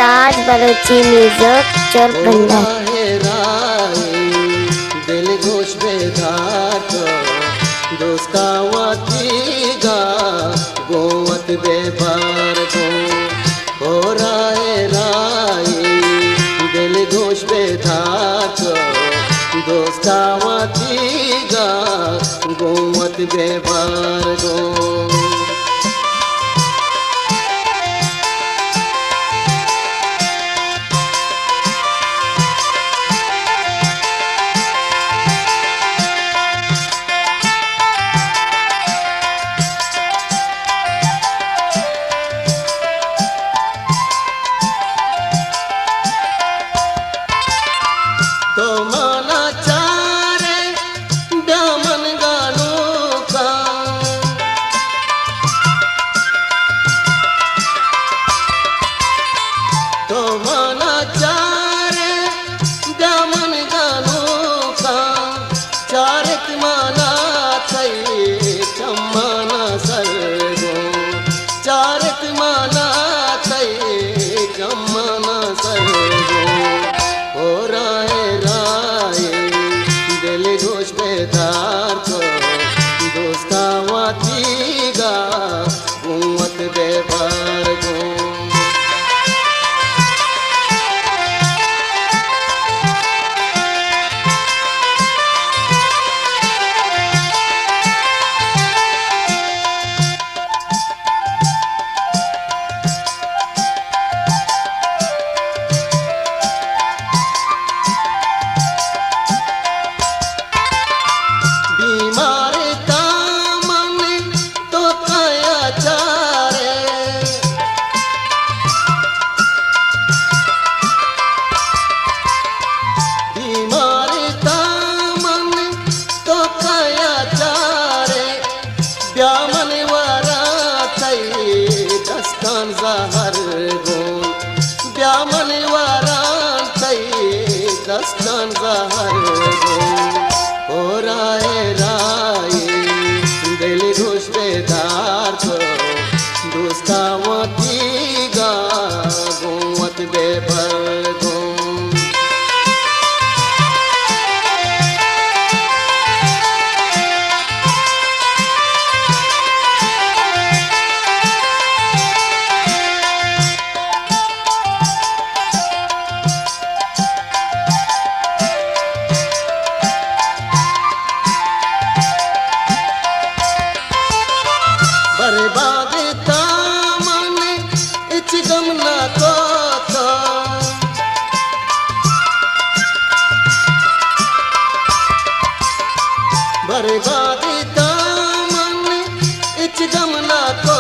मुल्ताज Balochi music चोरबंदर। दिल गोश बेदार दोस्ता वातीगा गोवत बेबार गो हो राय दिल गोश बेदार दोस्ता वातीगा गोवत बेबार गो। तो माना चारे ब्यामन गानों का तो माना चारे ब्यामन गानों का चारक माना थई चम्माना सरगो चारक माना थई चम्माना सरगो हो राय दिल गोश बेदार को दोस्ता वातीगा कुवत बेबार गो। ब्यामन वारा थई दस्तान जहर गो ब्यामन वारा थई दस्तान जहर गो हो राय दिल गोश बेदार को दोस्ता वातीगा गोवत बेबर गो। बर्बाद तामन इच गम ना तो बर्बाद तामन इच गम ना तो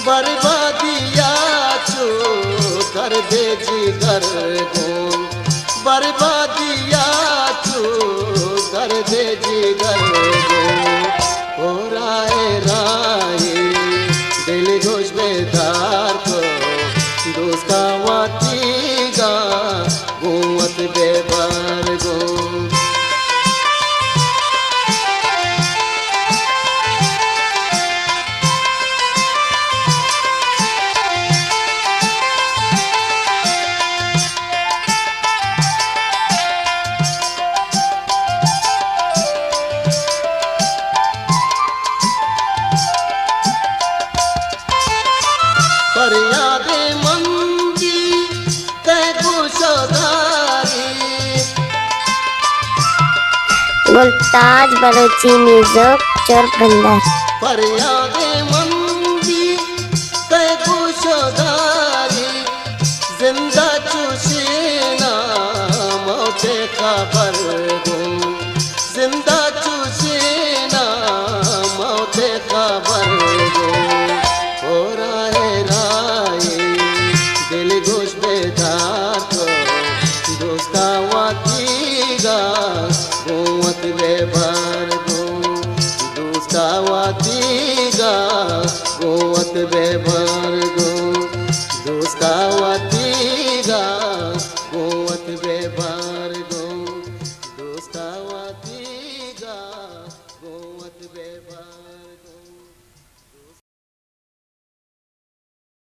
बर्बादिया छो कर दे जिगर गो बर्बादिया छो कर दे जिगर गो हो राय दिल गोश बेदार को दोस्ता वातीगा गोवत बेबार गो। फरियादे मंगी कै गुशदारी मुल्ताज बलोची म्यूजिक चोरबंदर। फरियादे मंगी कै गुशदारी जिंदा चुशीना मौते खबर गो जिंदा चुशीना मौते खबर गो हो राय दिल गोश बेदार को दोस्ता वातीगा गोवत बेबार गो दोस्ता वातीगा गोवत बेबार।